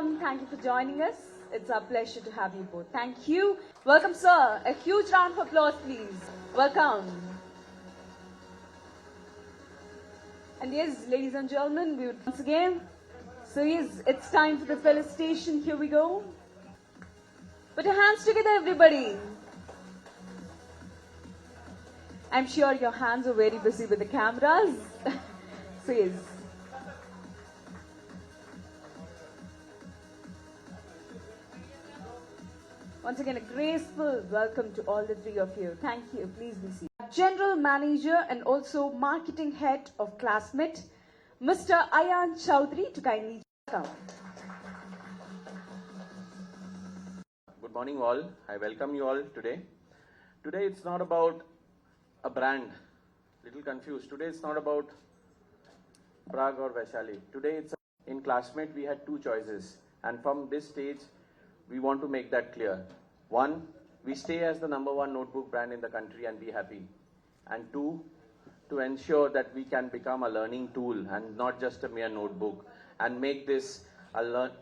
welcome. Thank you for joining us. It's our pleasure to have you both. Thank you. Welcome, sir. A huge round of applause, please. Welcome. And yes, ladies and gentlemen, we would once again. So yes, it's time for the felicitation. Here we go. Put your hands together, everybody. I'm sure your hands are very busy with the cameras. So yes. Once again, a graceful welcome to all the three of you. Thank you. Please be seated. General Manager and also Marketing Head of Classmate, Mr. Ayan Chowdhury, to kindly come. Good morning all. I welcome you all today. Today it's not about a brand. Little confused. Today it's not about Prague or Vaishali. Today it's in Classmate we had two choices, and from this stage we want to make that clear. One, we stay as the #1 notebook brand in the country and be happy. And two, to ensure that we can become a learning tool and not just a mere notebook, and make this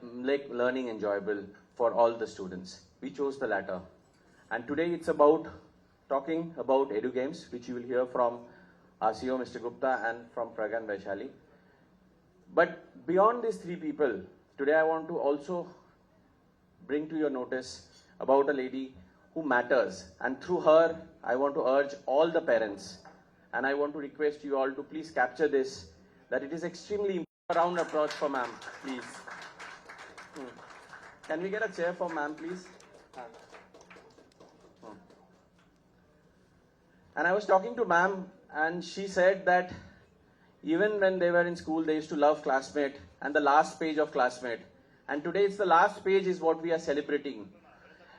make learning enjoyable for all the students. We chose the latter. And today it's about talking about Edu Games, which you will hear from our CEO Mr. Gupta and from Prague and Vaishali. But beyond these three people, today I want to also bring to your notice about a lady who matters, and through her I want to urge all the parents, and I want to request you all to please capture this, that it is extremely important. A round of applause for ma'am, please. Can we get a chair for ma'am, please? And I was talking to ma'am, and she said that even when they were in school, they used to love Classmate and the last page of Classmate. And today it's the last page is what we are celebrating.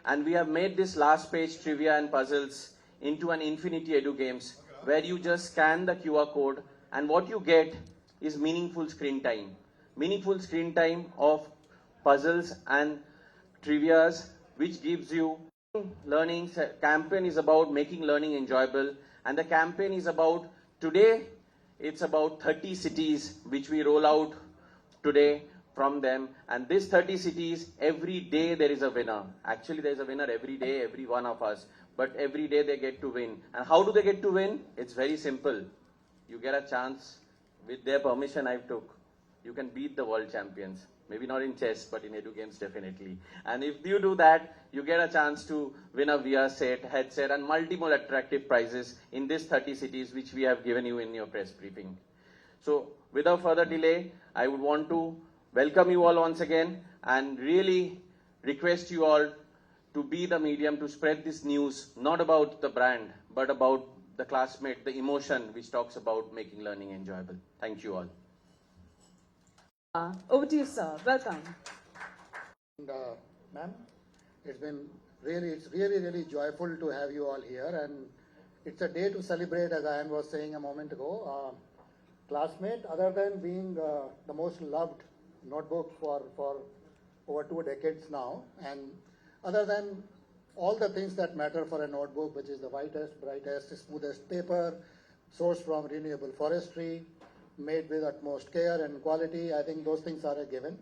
And we have made this last page trivia and puzzles into an infinity Edu Games, where you just scan the QR code and what you get is meaningful screen time. Meaningful screen time of puzzles and trivias, which gives you learning. Campaign is about making learning enjoyable, and the campaign is about today it's about 30 cities which we roll out today from them, and this 30 cities, every day there is a winner. Actually there is a winner every day, every one of us, but every day they get to win. And how do they get to win? It's very simple. You get a chance, with their permission I took, you can beat the world champions. Maybe not in chess, but in Edu Games definitely. And if you do that, you get a chance to win a VR set, headset, and multiple attractive prizes in these 30 cities which we have given you in your press briefing. So without further delay, I would want to welcome you all once again and really request you all to be the medium to spread this news, not about the brand, but about the Classmate, the emotion which talks about making learning enjoyable. Thank you all. Over to you, sir. Welcome. And, ma'am, it's really joyful to have you all here, and it's a day to celebrate, as Ayan was saying a moment ago. Classmate, other than being the most loved notebook for over 2 decades now, and other than all the things that matter for a notebook, which is the whitest, brightest, smoothest paper, sourced from renewable forestry, made with utmost care and quality, I think those things are a given.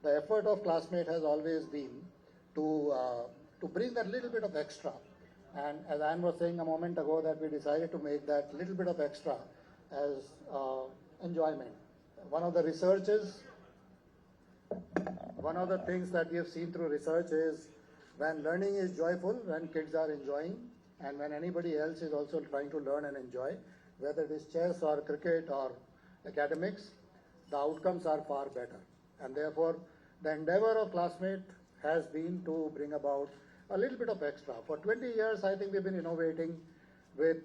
The effort of Classmate has always been to bring that little bit of extra. And as Anne was saying a moment ago, that we decided to make that little bit of extra as enjoyment. One of the things that we have seen through research is when learning is joyful, when kids are enjoying, and when anybody else is also trying to learn and enjoy, whether it is chess or cricket or academics, the outcomes are far better. And therefore, the endeavor of Classmate has been to bring about a little bit of extra. For 20 years, I think we've been innovating with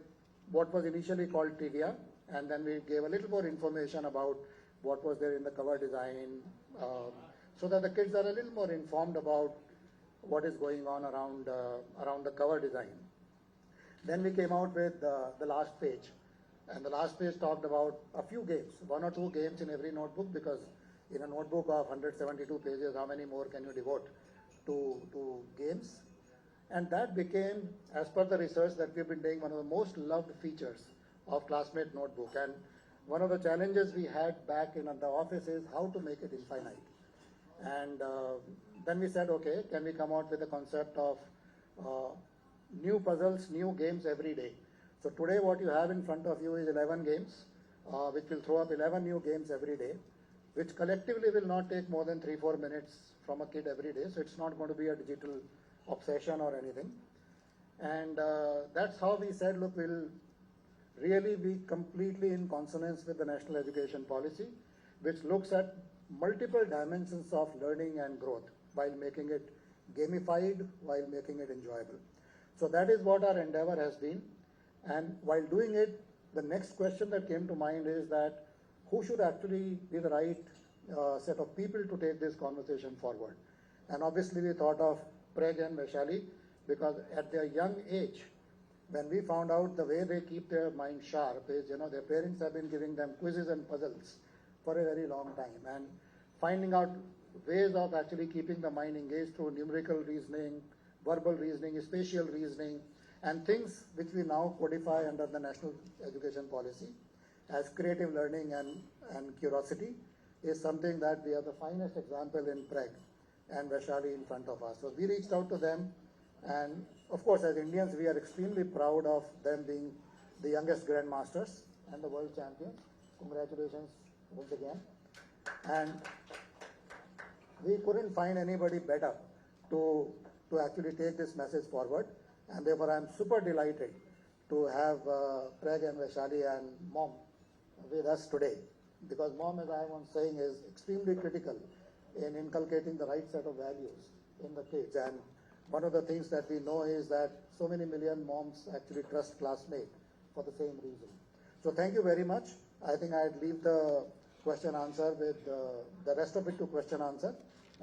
what was initially called trivia, and then we gave a little more information about what was there in the cover design, so that the kids are a little more informed about what is going on around the cover design. Then we came out with the last page. And the last page talked about a few games, 1 or 2 games in every notebook, because in a notebook of 172 pages, how many more can you devote to games? And that became, as per the research that we've been doing, one of the most loved features of Classmate notebook. And one of the challenges we had back in the office is how to make it infinite. And then we said, okay, can we come out with a concept of new puzzles, new games every day? So today what you have in front of you is 11 games, which will throw up 11 new games every day, which collectively will not take more than 3-4 minutes from a kid every day. So it's not going to be a digital obsession or anything. And that's how we said, look, we'll really be completely in consonance with the National Education Policy, which looks at multiple dimensions of learning and growth while making it gamified, while making it enjoyable. So that is what our endeavor has been. And while doing it, the next question that came to mind is that who should actually be the right set of people to take this conversation forward? And obviously we thought of Preg and Vaishali, because at their young age, when we found out the way they keep their mind sharp is, their parents have been giving them quizzes and puzzles for a very long time, and finding out ways of actually keeping the mind engaged through numerical reasoning, verbal reasoning, spatial reasoning, and things which we now codify under the National Education Policy as creative learning and curiosity is something that we have the finest example in Preg and Vaishali in front of us. So we reached out to them, and of course as Indians we are extremely proud of them being the youngest grandmasters and the world champions. Congratulations once again. And we couldn't find anybody better to actually take this message forward, and therefore I'm super delighted to have Preg and Vaishali and Mom with us today, because Mom, as I was saying, is extremely critical in inculcating the right set of values in the kids. And one of the things that we know is that so many million moms actually trust Classmate for the same reason. So thank you very much. I think I'd leave the question answer with the rest of it to question answer,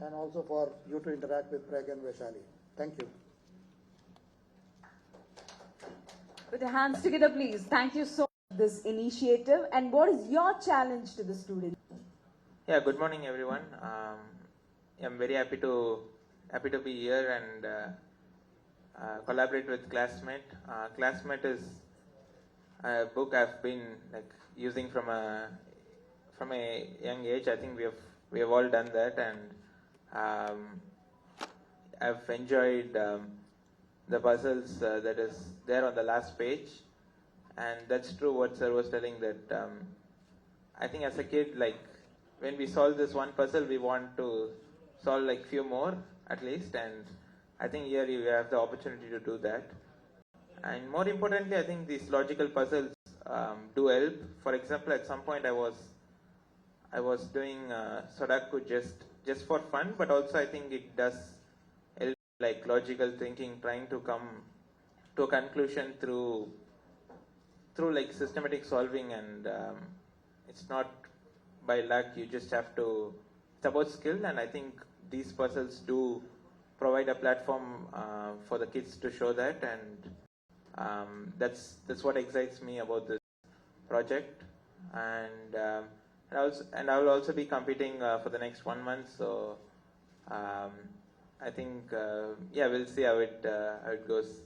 and also for you to interact with Preg and Vaishali. Thank you. With your hands together, please. Thank you so much for this initiative. And what is your challenge to the students? Yeah, good morning, everyone. I'm very happy to be here and collaborate with Classmate. Classmate is a book I've been using from a young age. I think we have all done that, and I've enjoyed the puzzles that is there on the last page. And that's true what sir was telling, that I think as a kid, when we solve this one puzzle, we want to solve few more at least, and I think here you have the opportunity to do that. And more importantly, I think these logical puzzles do help. For example, at some point I was doing Sudoku just for fun, but also I think it does help, logical thinking, trying to come to a conclusion through systematic solving, and it's not by luck. You just have to, it's about skill, and I think these puzzles do provide a platform for the kids to show that, and that's what excites me about this project. And I will also be competing for the next 1 month, so I think we'll see how it goes.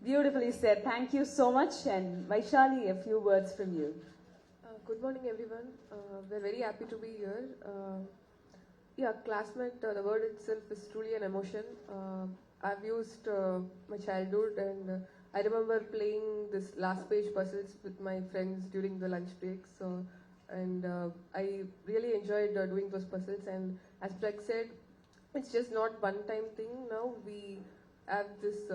Beautifully said. Thank you so much. And Vaishali, a few words from you. Good morning, everyone. We're very happy to be here. Classmate, the word itself is truly an emotion. I've used my childhood, and I remember playing this last page puzzles with my friends during the lunch breaks. I really enjoyed doing those puzzles. And as Preg said, it's just not one-time thing. Now we have this.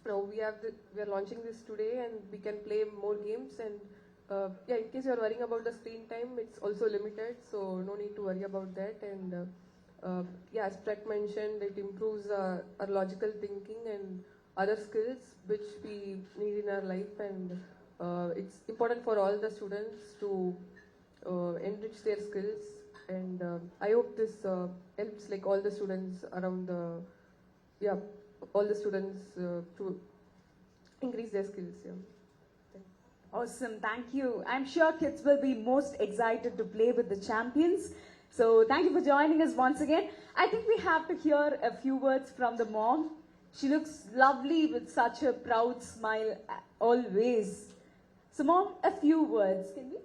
We are launching this today, and we can play more games. And in case you are worrying about the screen time, it's also limited, so no need to worry about that. And as Preg mentioned, it improves our logical thinking and other skills which we need in our life. And it's important for all the students to enrich their skills. And I hope this helps all the students around all the students to increase their skills. Awesome, thank you. I'm sure kids will be most excited to play with the champions. So thank you for joining us once again. I think we have to hear a few words from the mom. She looks lovely with such a proud smile always. So Mom, a few words, can we?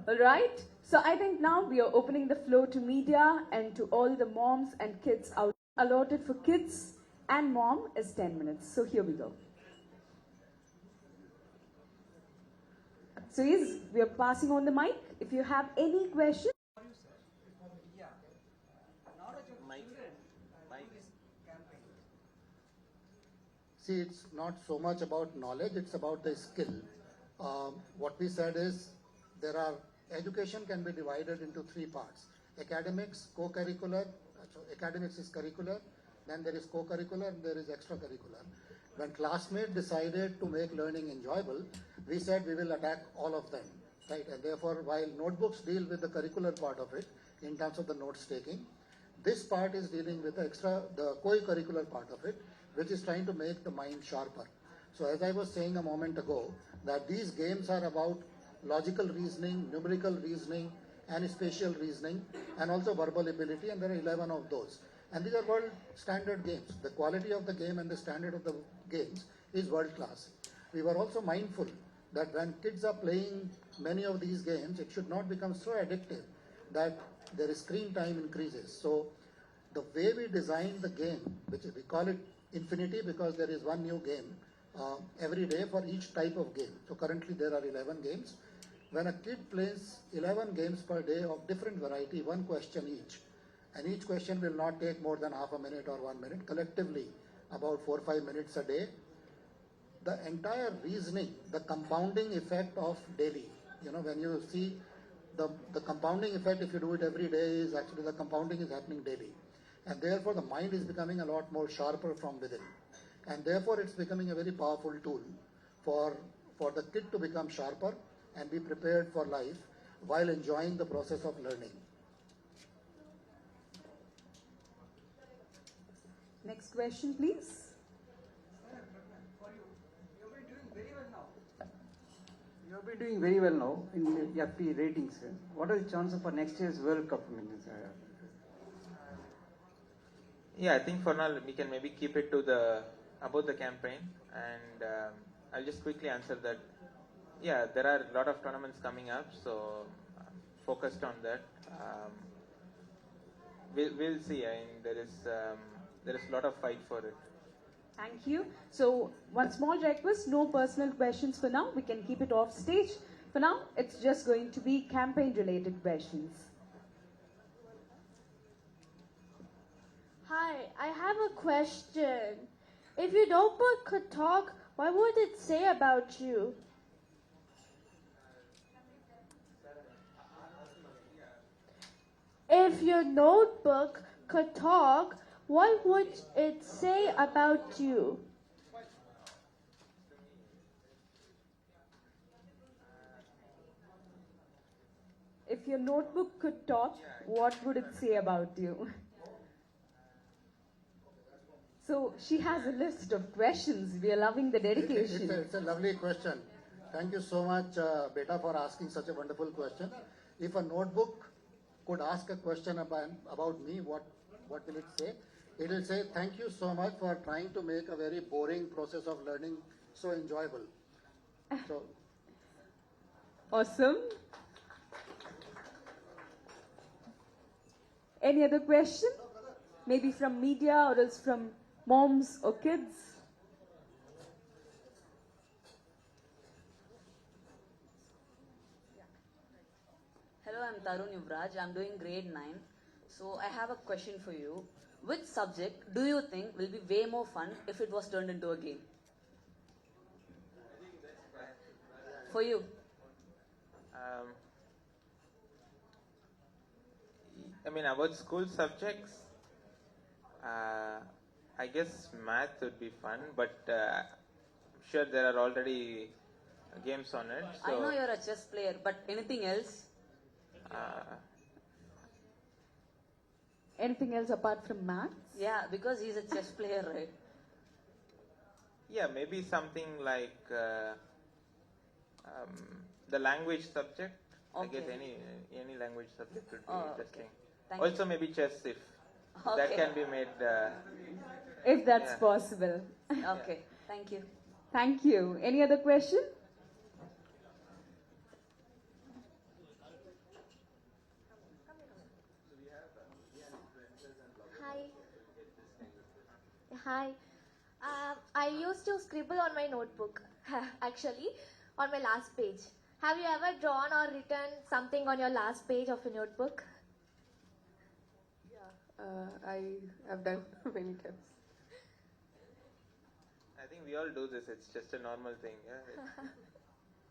All right. So I think now we are opening the floor to media and to all the moms and kids out. Allotted for kids and mom is 10 minutes. So here we go. So yes, we are passing on the mic. If you have any questions. See, it's not so much about knowledge, it's about the skill. What we said is education can be divided into three parts. Academics, co-curricular, so academics is curricular, then there is co-curricular, and there is extracurricular. When Classmate decided to make learning enjoyable, we said we will attack all of them, right? And therefore, while notebooks deal with the curricular part of it, in terms of the notes taking, this part is dealing with the co-curricular part of it, which is trying to make the mind sharper. So as I was saying a moment ago, that these games are about logical reasoning, numerical reasoning, and spatial reasoning, and also verbal ability, and there are 11 of those. And these are world standard games. The quality of the game and the standard of the games is world class. We were also mindful that when kids are playing many of these games, it should not become so addictive that their screen time increases. So the way we designed the game, which we call it infinity because there is one new game every day for each type of game. So currently there are 11 games. When a kid plays 11 games per day of different variety, one question each, and each question will not take more than half a minute or 1 minute, collectively about 4 or 5 minutes a day, the entire reasoning, the compounding effect of daily, when you see the compounding effect, if you do it every day, is actually the compounding is happening daily. And therefore the mind is becoming a lot more sharper from within. And therefore it's becoming a very powerful tool for the kid to become sharper and be prepared for life while enjoying the process of learning. Next question, please. You have been doing very well now in the FP ratings. What are the chances for next year's World Cup? Yeah, I think for now we can maybe keep it to about the campaign, and I'll just quickly answer that. Yeah, there are a lot of tournaments coming up, so I'm focused on that. We'll see. I mean, there is a lot of fight for it. Thank you. So one small request, no personal questions for now. We can keep it off stage. For now, it's just going to be campaign related questions. Hi, I have a question. If your notebook could talk, what would it say about you? If your notebook could talk, what would it say about you? If your notebook could talk, what would it say about you? So she has a list of questions. We are loving the dedication. It's a lovely question. Thank you so much, Beta, for asking such a wonderful question. If a notebook could ask a question about me, what will it say? It will say, thank you so much for trying to make a very boring process of learning so enjoyable. So, Awesome. Any other question? Maybe from media or else from moms or kids? Hello, I'm Tarun Yuvraj. I'm doing grade 9. So I have a question for you. Which subject do you think will be way more fun if it was turned into a game? For you? I mean, about school subjects, I guess math would be fun, but sure there are already games on it. So, I know you're a chess player, but anything else? Anything else apart from maths? Yeah, because he's a chess player, right? Yeah, maybe something like the language subject. Okay. I guess any language subject would be interesting. Okay. Thank Also, maybe chess if that Okay. can be made. If that's Yeah. possible. Okay, thank you. Thank you. Any other question? Hi. I used to scribble on my notebook, actually, on my last page. Have you ever drawn or written something on your last page of a notebook? I have done many times. I think we all do this. It's just a normal thing. Yeah?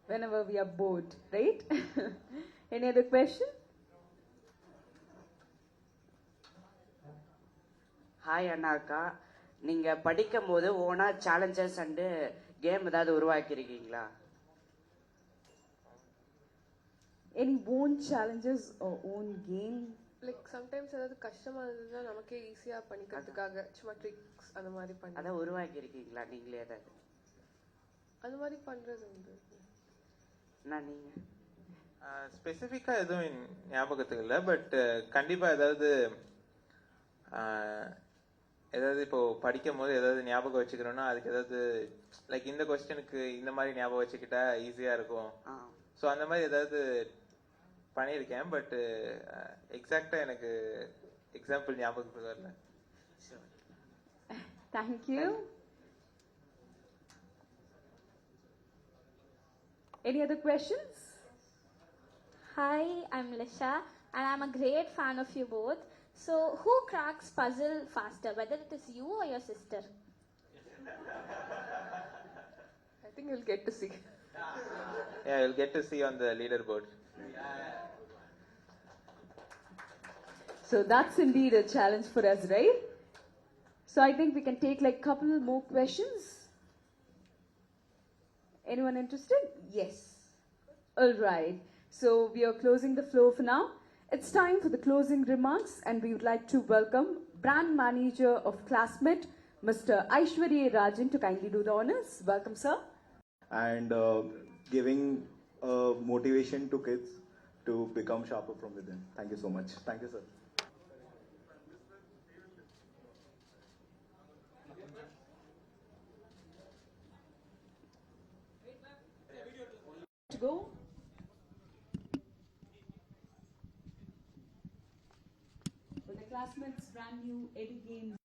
Whenever we are bored, right? Any other question? Hi அண்ணாக்கா, நீங்கள் படிக்கும் போது ஓனா challenges and game ஏதாவது உருவாக்கியிருக்கீங்களா? Any own challenges or own game? Like sometimes ஏதாவது கஷ்டமா இருந்ததுன்னா நமக்கே ஈஸியா பண்ணிக்கிறதுக்காக சும்மா ட்ரிக்ஸ் அந்த மாதிரி பண்ணி அதை உருவாக்கியிருக்கீங்களா நீங்களே ஏதாவது? அந்த மாதிரி பண்றது உண்டு. நான் நீங்கள் ஸ்பெசிஃபிக்காக எதுவும் ஞாபகத்துக்கு இல்லை, பட் கண்டிப்பாக ஏதாவது இப்போ படிக்கும் போது ஏதாவது ஞாபகம் வச்சுக்கிறோன்னா அதுக்கு ஏதாவது லைக் இந்த கொஸ்டினுக்கு இந்த மாதிரி ஞாபகம் வச்சுக்கிட்டா ஈஸியாக இருக்கும். ஸோ அந்த மாதிரி ஏதாவது பண்ணியிருக்கேன், பட் எக்ஸாக்டாக எனக்கு எக்ஸாம்பிள் ஞாபகத்துக்கு வரல. Thank you. Any other questions? Hi, I'm Lisha, and I'm a great fan of you both. So, who cracks puzzle faster, whether it is you or your sister? I think you'll get to see. Yeah, you'll get to see on the leaderboard. So that's indeed a challenge for us, right? So I think we can take like couple more questions. Anyone interested? Yes. All right. So we are closing the floor for now. It's time for the closing remarks, and we would like to welcome Brand Manager of Classmate, Mr. Aishwarya Rajan, to kindly do the honors. Welcome, sir. And giving motivation to kids to become sharper from within. Thank you so much. Thank you, sir. To go. For the Classmates brand new Eddie Games